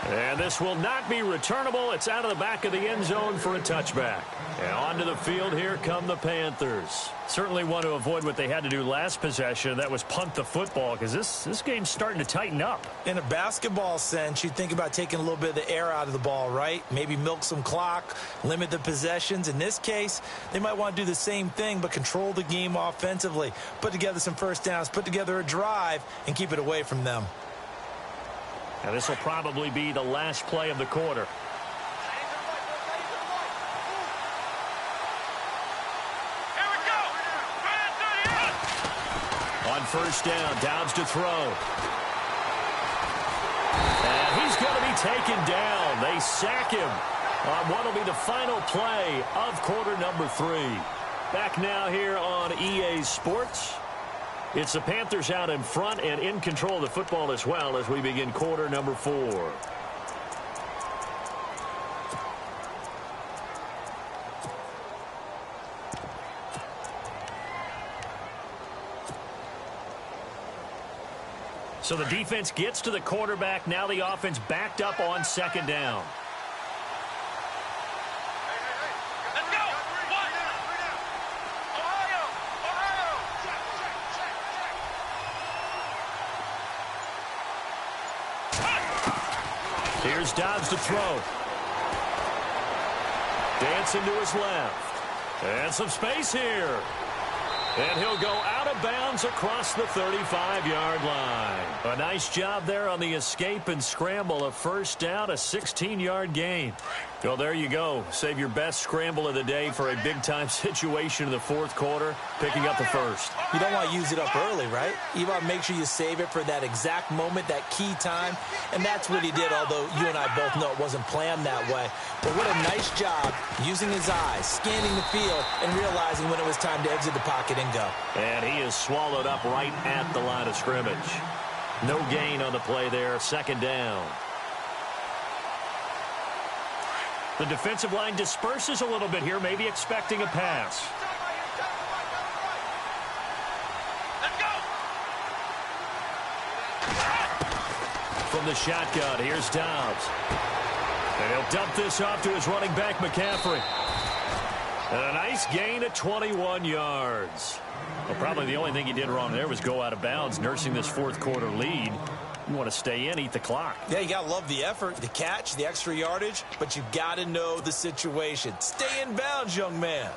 And this will not be returnable. It's out of the back of the end zone for a touchback. And onto the field, here come the Panthers. Certainly want to avoid what they had to do last possession. That was punt the football, because this game's starting to tighten up. In a basketball sense, you think about taking a little bit of the air out of the ball, right? Maybe milk some clock, limit the possessions. In this case, they might want to do the same thing, but control the game offensively. Put together some first downs, put together a drive, and keep it away from them. Now this will probably be the last play of the quarter. On first down, Downs to throw. And he's going to be taken down. They sack him on what will be the final play of quarter number 3. Back now here on EA Sports. It's the Panthers out in front and in control of the football as well as we begin quarter number 4. So the defense gets to the quarterback. Now the offense backed up on second down. Here's Dobbs to throw. Dancing to his left. And some space here. And he'll go out of bounds across the 35-yard line. A nice job there on the escape and scramble. A first down, a 16-yard gain. Well, there you go. Save your best scramble of the day for a big-time situation in the fourth quarter, picking up the first. You don't want to use it up early, right? You want to make sure you save it for that exact moment, that key time. And that's what he did, although you and I both know it wasn't planned that way. But what a nice job using his eyes, scanning the field, and realizing when it was time to exit the pocket and go. And he is swallowed up right at the line of scrimmage. No gain on the play there, second down. The defensive line disperses a little bit here, maybe expecting a pass. From the shotgun, here's Dobbs. And he'll dump this off to his running back, McCaffrey. And a nice gain of 21 yards. Well, probably the only thing he did wrong there was go out of bounds, nursing this fourth quarter lead. You want to stay in, eat the clock. Yeah, you got to love the effort, the catch, the extra yardage, but you got to know the situation. Stay in bounds, young man.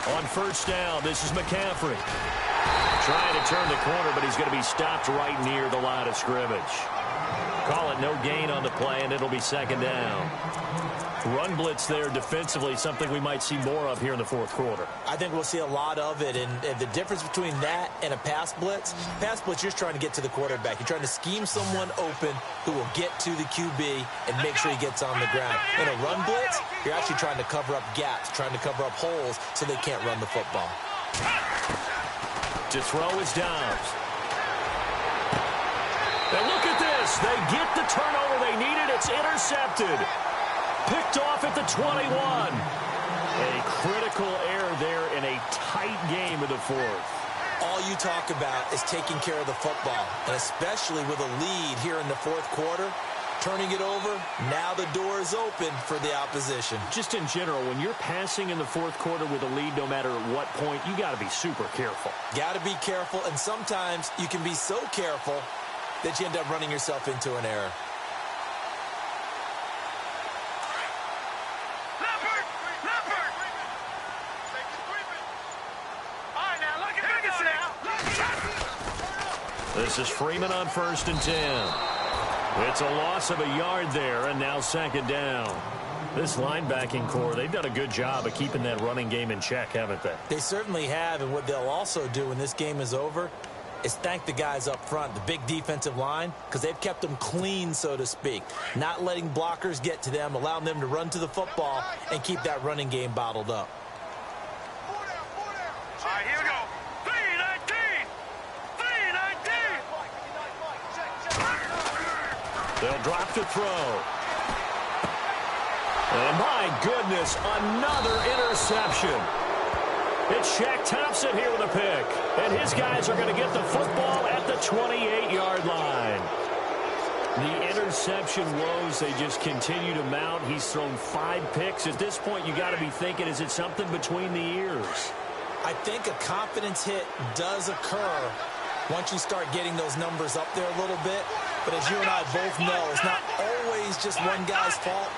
On first down, this is McCaffrey. Trying to turn the corner, but he's going to be stopped right near the line of scrimmage. Call it no gain on the play, and it'll be second down. Run blitz there defensively, something we might see more of here in the fourth quarter. I think we'll see a lot of it, and the difference between that and a pass blitz, you're just trying to get to the quarterback. You're trying to scheme someone open who will get to the QB and make sure he gets on the ground. In a run blitz, you're actually trying to cover up gaps, trying to cover up holes so they can't run the football. To throw is Dobbs. And look at this. They get the turnover they needed. It's intercepted. Picked off at the 21. A critical error there in a tight game of the fourth. All you talk about is taking care of the football, and especially with a lead here in the fourth quarter, turning it over, now the door is open for the opposition. Just in general, when you're passing in the fourth quarter with a lead, no matter at what point, you got to be super careful. Got to be careful, and sometimes you can be so careful that you end up running yourself into an error. This is Freeman on 1st and 10. It's a loss of a yard there, and now second down. This linebacking core, they've done a good job of keeping that running game in check, haven't they? They certainly have, and what they'll also do when this game is over is thank the guys up front, the big defensive line, because they've kept them clean, so to speak. Not letting blockers get to them, allowing them to run to the football and keep that running game bottled up. All right, here we go. 3-19. 3-19. They'll drop to throw. And my goodness, another interception. It's Shaq Thompson here with a pick. And his guys are going to get the football at the 28-yard line. The interception woes, they just continue to mount. He's thrown 5 picks. At this point, you got to be thinking, is it something between the ears? I think a confidence hit does occur once you start getting those numbers up there a little bit. But as you and I both know, it's not always just one guy's fault.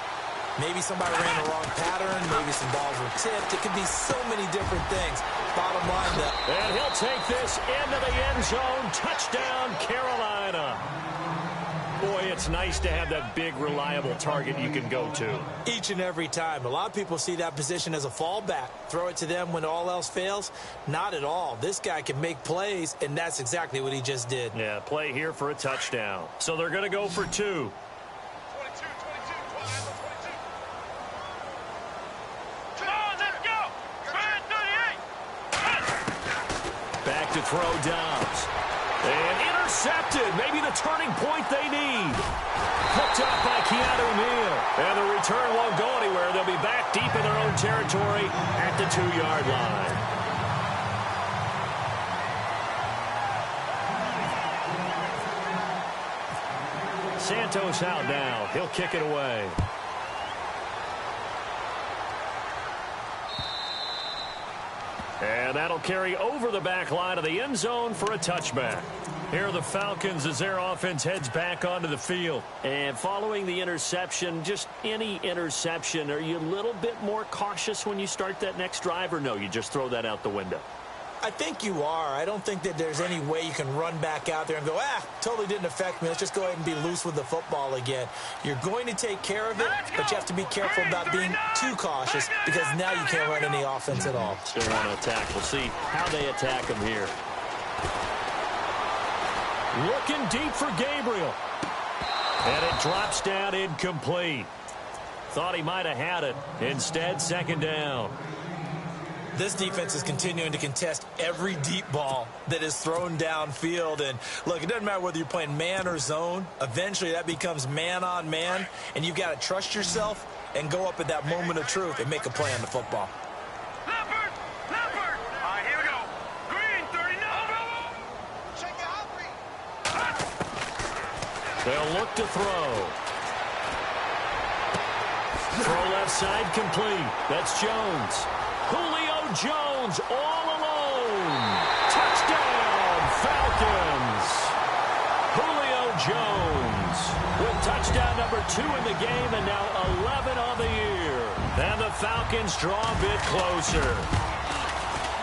Maybe somebody ran the wrong pattern. Maybe some balls were tipped. It could be so many different things. Bottom line, though. And he'll take this into the end zone. Touchdown, Carolina. Boy, it's nice to have that big, reliable target you can go to. Each and every time. A lot of people see that position as a fallback. Throw it to them when all else fails. Not at all. This guy can make plays, and that's exactly what he just did. Yeah, play here for a touchdown. So they're going to go for 2. Back to throw Dobbs. And intercepted. Maybe the turning point they need. Picked up by Keanu Neal. And the return won't go anywhere. They'll be back deep in their own territory at the 2-yard line. Santos out now. He'll kick it away. And that'll carry over the back line of the end zone for a touchback. Here are the Falcons as their offense heads back onto the field. And following the interception, just any interception, are you a little bit more cautious when you start that next drive, or no, you just throw that out the window? I think you are. I don't think that there's any way you can run back out there and go, totally didn't affect me. Let's just go ahead and be loose with the football again. You're going to take care of it, but you have to be careful about being too cautious because now you can't run any offense at all. Still want to attack. We'll see how they attack him here. Looking deep for Gabriel. And it drops down incomplete. Thought he might have had it. Instead, second down. This defense is continuing to contest every deep ball that is thrown downfield. And, look, it doesn't matter whether you're playing man or zone. Eventually, that becomes man-on-man, and you've got to trust yourself and go up at that moment of truth and make a play on the football. Leopard! Leopard! All right, here we go. Green, 39. Check it out, Green. They'll look to throw. Throw left side complete. That's Jones. Julio Jones all alone. Touchdown, Falcons. Julio Jones with touchdown number 2 in the game and now 11 on the year. And the Falcons draw a bit closer.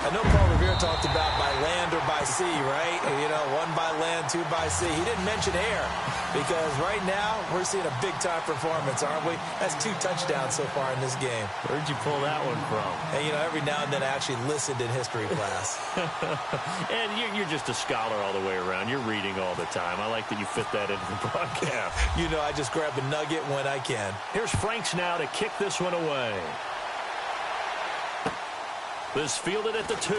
I know Paul Revere talked about by land or by sea, right? You know, one by land, two by sea. He didn't mention air because right now we're seeing a big-time performance, aren't we? That's 2 touchdowns so far in this game. Where'd you pull that one from? And, you know, every now and then I actually listened in history class. And you're just a scholar all the way around. You're reading all the time. I like that you fit that into the broadcast. You know, I just grab a nugget when I can. Here's Franks now to kick this one away. This fielded at the 2.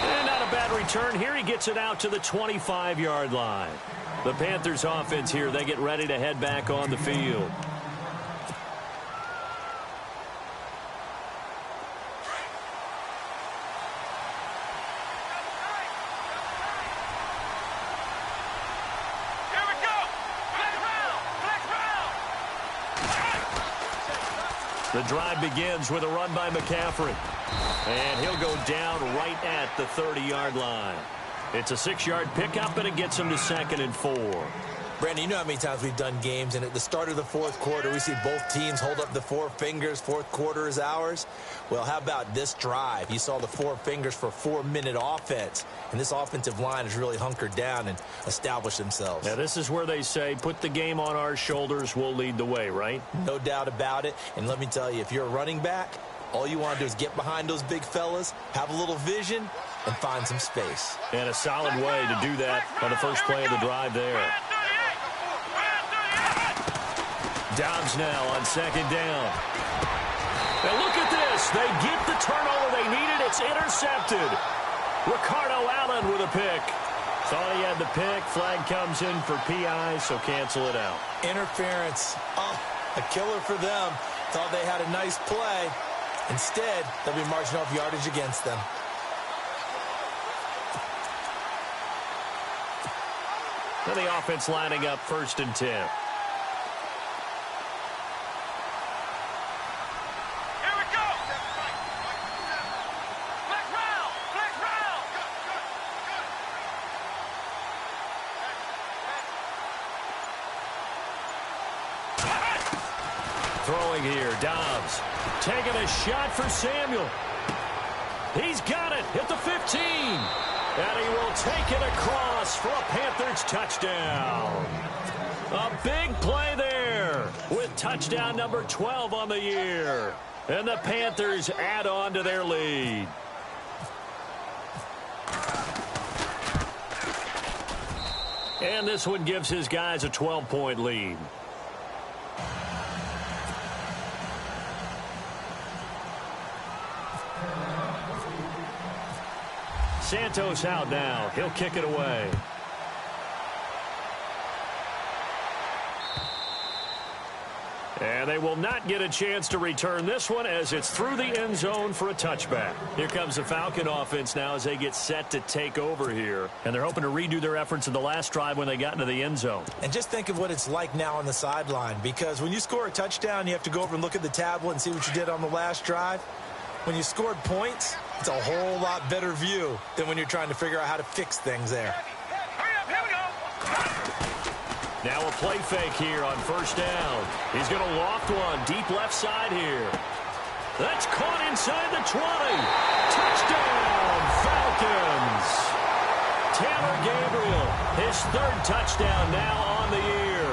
And not a bad return here. He gets it out to the 25-yard line. The Panthers offense here, they get ready to head back on the field. The drive begins with a run by McCaffrey. And he'll go down right at the 30-yard line. It's a 6-yard pickup, and it gets him to 2nd and 4. Brandon, you know how many times we've done games, and at the start of the 4th quarter, we see both teams hold up the 4 fingers, 4th quarter is ours. Well, how about this drive? You saw the 4 fingers for 4-minute offense, and this offensive line has really hunkered down and established themselves. Now, this is where they say, put the game on our shoulders, we'll lead the way, right? No doubt about it, and let me tell you, if you're a running back, all you want to do is get behind those big fellas, have a little vision, and find some space. And a solid way to do that on the first play of the drive there. Dobbs now on 2nd down. And look at this. They get the turnover they needed. It's intercepted. Ricardo Allen with a pick. Thought he had the pick. Flag comes in for PI, so cancel it out. Interference. Oh, a killer for them. Thought they had a nice play. Instead, they'll be marching off yardage against them. And the offense lining up 1st and 10. Throwing here, Dobbs taking a shot for Samuel. He's got it at the 15. And he will take it across for a Panthers touchdown. A big play there with touchdown number 12 on the year. And the Panthers add on to their lead. And this one gives his guys a 12-point lead. Santos out now. He'll kick it away. And they will not get a chance to return this one as it's through the end zone for a touchback. Here comes the Falcon offense now as they get set to take over here. And they're hoping to redo their efforts in the last drive when they got into the end zone. And just think of what it's like now on the sideline, because when you score a touchdown, you have to go over and look at the tablet and see what you did on the last drive. When you scored points, it's a whole lot better view than when you're trying to figure out how to fix things there. Here we go. Now a play fake here on 1st down. He's going to loft one deep left side here. That's caught inside the 20. Touchdown, Falcons. Tanner Gabriel, his 3rd touchdown now on the year.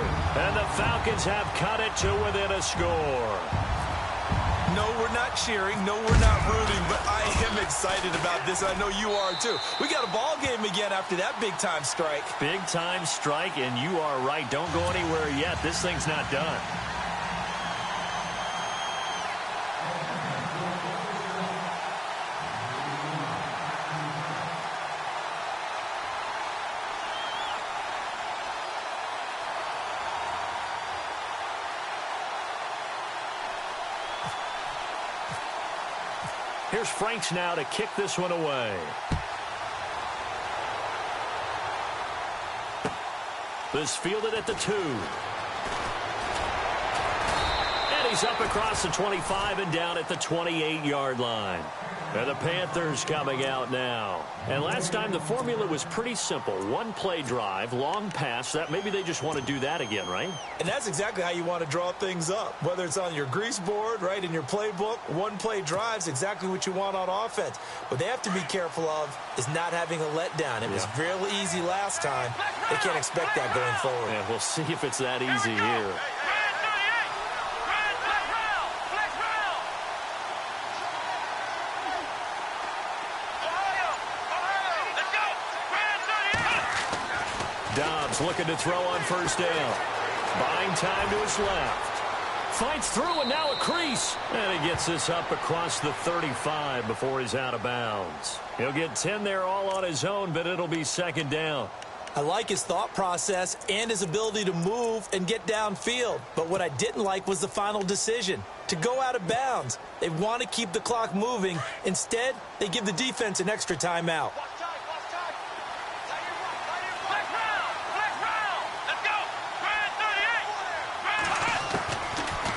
And the Falcons have cut it to within a score. No, we're not cheering. No, we're not rooting, but I am excited about this. I know you are, too. We got a ball game again after that big-time strike. Big-time strike, and you are right. Don't go anywhere yet. This thing's not done. Here's Franks now to kick this one away. This fielded at the 2. And He's up across the 25 and down at the 28-yard line. And the Panthers coming out now. And last time the formula was pretty simple. One play drive, long pass. That maybe they just want to do that again, right? And that's exactly how you want to draw things up. Whether it's on your grease board, right, in your playbook, one play drive's exactly what you want on offense. What they have to be careful of is not having a letdown. It was real easy last time. They can't expect that going forward. Yeah, we'll see if it's that easy here. Dobbs looking to throw on first down. Buying time to his left. Fights through and now a crease. And he gets this up across the 35 before he's out of bounds. He'll get 10 there all on his own, but it'll be second down. I like his thought process and his ability to move and get downfield. But what I didn't like was the final decision, to go out of bounds. They want to keep the clock moving. Instead, they give the defense an extra timeout.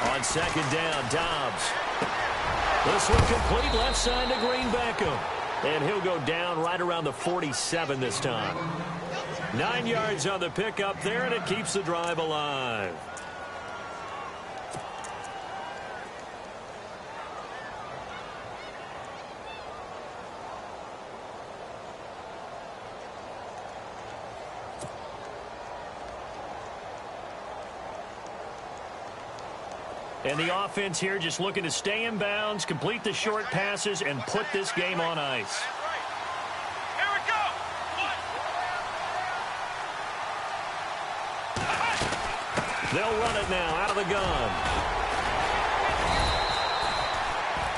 On second down, Dobbs. This one complete left side to Greenbackham. And he'll go down right around the 47 this time. 9 yards on the pickup there, and it keeps the drive alive. And the offense here just looking to stay in bounds, complete the short passes, and put this game on ice. Here we go. They'll run it now out of the gun.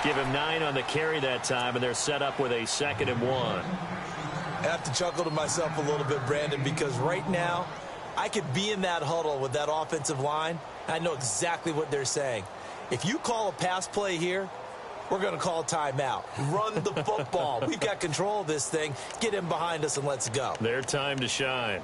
Give him 9 on the carry that time, and they're set up with a 2nd and 1. I have to chuckle to myself a little bit, Brandon, because right now I could be in that huddle with that offensive line. I know exactly what they're saying. If you call a pass play here, we're going to call timeout. Run the football. We've got control of this thing. Get him behind us and let's go. Their time to shine.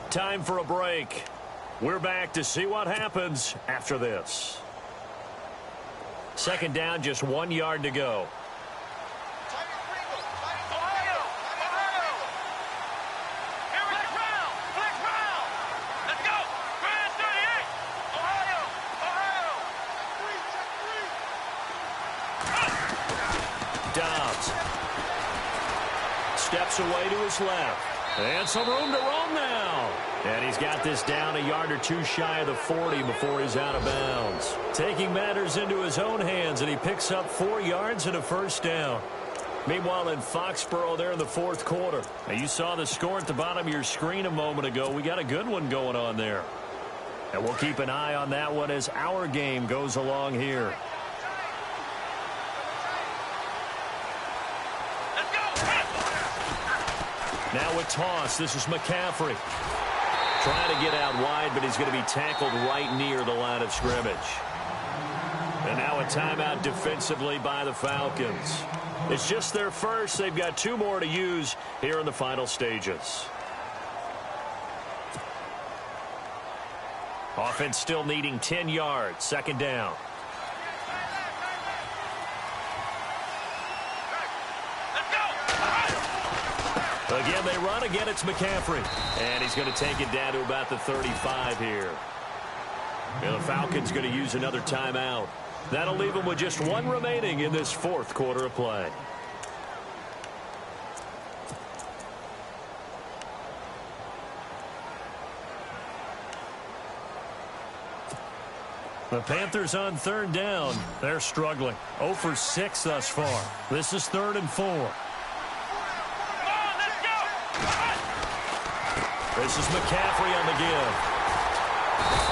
Time for a break. We're back to see what happens after this. Second down, just 1 yard to go. Dobbs steps away to his left. And some room to roam now. And he's got this down a yard or two shy of the 40 before he's out of bounds. Taking matters into his own hands, and he picks up 4 yards and a first down. Meanwhile, in Foxborough, there in the fourth quarter. Now, you saw the score at the bottom of your screen a moment ago. We got a good one going on there. And we'll keep an eye on that one as our game goes along here. Now a toss. This is McCaffrey. Trying to get out wide, but he's going to be tackled right near the line of scrimmage. And now a timeout defensively by the Falcons. It's just their first. They've got 2 more to use here in the final stages. Offense still needing 10 yards. Second down. Again, they run. Again, it's McCaffrey. And he's going to take it down to about the 35 here. And the Falcons going to use another timeout. That'll leave them with just 1 remaining in this fourth quarter of play. The Panthers on third down. They're struggling. 0 for 6 thus far. This is 3rd and 4. This is McCaffrey on the give.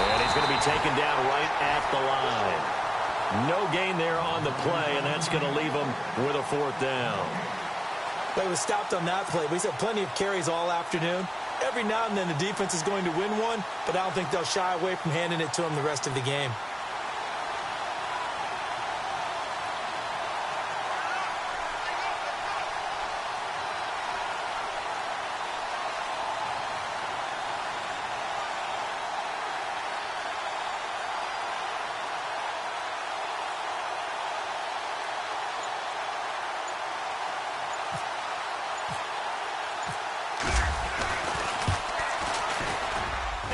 And he's going to be taken down right at the line. No gain there on the play, and that's going to leave him with a 4th down. Well, he was stopped on that play, but he's had plenty of carries all afternoon. Every now and then the defense is going to win one, but I don't think they'll shy away from handing it to him the rest of the game.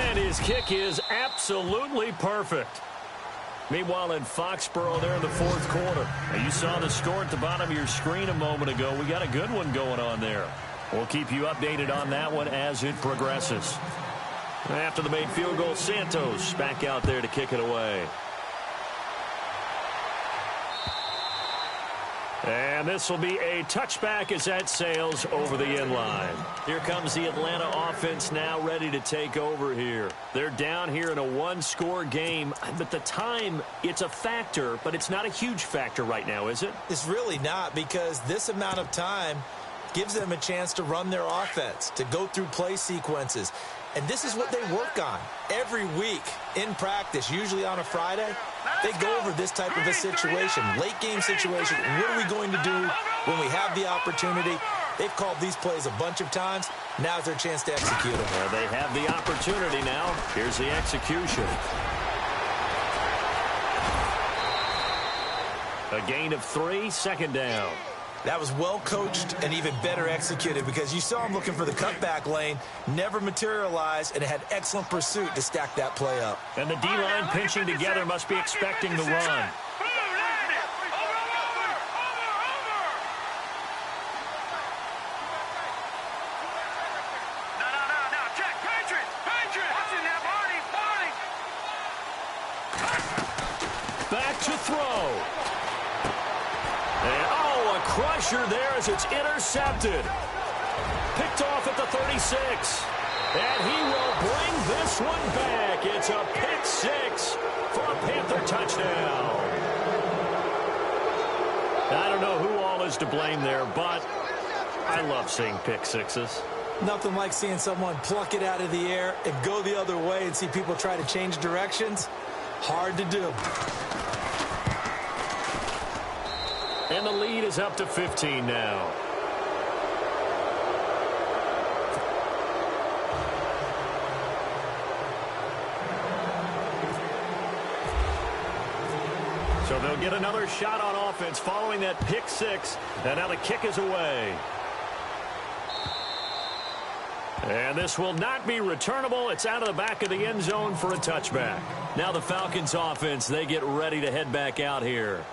And his kick is absolutely perfect. Meanwhile, in Foxborough, there in the fourth quarter. Now, you saw the score at the bottom of your screen a moment ago. We got a good one going on there. We'll keep you updated on that one as it progresses. After the made field goal, Santos back out there to kick it away. And this will be a touchback as that sails over the end line. Here comes the Atlanta offense now ready to take over here. They're down here in a one-score game. But the time, it's a factor, but it's not a huge factor right now, is it? It's really not, because this amount of time gives them a chance to run their offense, to go through play sequences. And this is what they work on every week in practice, usually on a Friday. They go over this type of a situation, late game situation. What are we going to do when we have the opportunity? They've called these plays a bunch of times. Now's their chance to execute them. Well, they have the opportunity now. Here's the execution. A gain of 3, second down. That was well coached and even better executed, because you saw him looking for the cutback lane, never materialized, and had excellent pursuit to stack that play up. And the D-line pinching together must be expecting the run. Back to throw. And, oh, a crusher there as it's intercepted. Picked off at the 36. And he will bring this one back. It's a pick 6 for a Panther touchdown. I don't know who all is to blame there, but I love seeing pick 6s. Nothing like seeing someone pluck it out of the air and go the other way and see people try to change directions. Hard to do. And the lead is up to 15 now. So they'll get another shot on offense following that pick 6. And now the kick is away. And this will not be returnable. It's out of the back of the end zone for a touchback. Now the Falcons offense, they get ready to head back out here.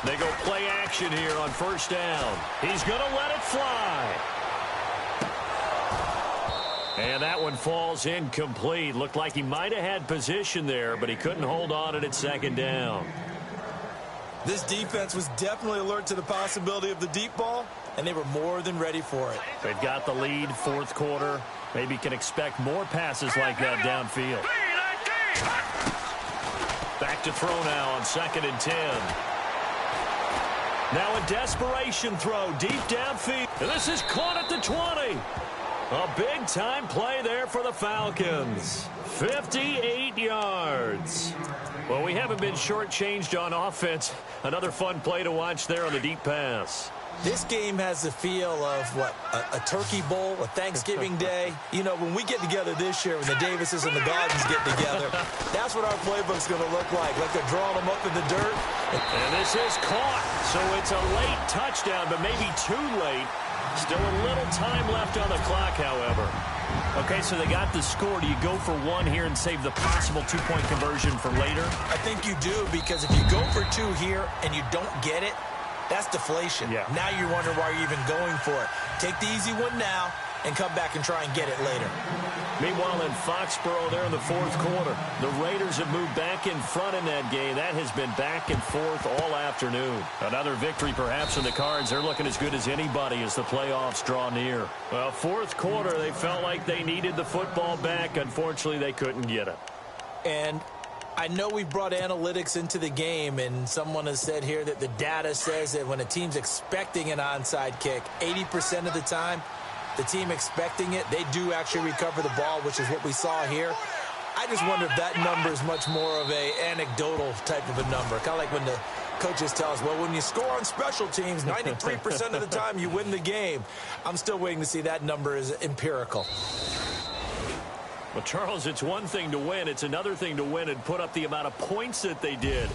They go play action here on first down. He's going to let it fly. And that one falls incomplete. Looked like he might have had position there, but he couldn't hold on at second down. This defense was definitely alert to the possibility of the deep ball, and they were more than ready for it. They've got the lead, fourth quarter. Maybe can expect more passes like that downfield. Back to throw now on 2nd and 10. Now a desperation throw deep downfield. And this is caught at the 20. A big-time play there for the Falcons. 58 yards. Well, we haven't been shortchanged on offense. Another fun play to watch there on the deep pass. This game has the feel of, what, a turkey bowl, a Thanksgiving day. You know, when we get together this year, when the Davises and the Gardens get together, that's what our playbook's going to look like they're drawing them up in the dirt. And this is caught. So it's a late touchdown, but maybe too late. Still a little time left on the clock, however. Okay, so they got the score. Do you go for one here and save the possible two-point conversion for later? I think you do, because if you go for 2 here and you don't get it, that's deflation. Yeah. Now you're wondering why you're even going for it. Take the easy one now, and come back and try and get it later. Meanwhile, in Foxborough, there in the fourth quarter, the Raiders have moved back in front in that game. That has been back and forth all afternoon. Another victory perhaps in the cards. They're looking as good as anybody as the playoffs draw near. Well, fourth quarter, they felt like they needed the football back. Unfortunately, they couldn't get it. And I know we've brought analytics into the game, and someone has said here that the data says that when a team's expecting an onside kick, 80% of the time, the team expecting it, they do actually recover the ball, which is what we saw here. I just wonder if that number is much more of a anecdotal type of a number. Kind of like when the coaches tell us, well, when you score on special teams, 93% of the time you win the game. I'm still waiting to see that number is empirical. Well, Charles, it's one thing to win. It's another thing to win and put up the amount of points that they did.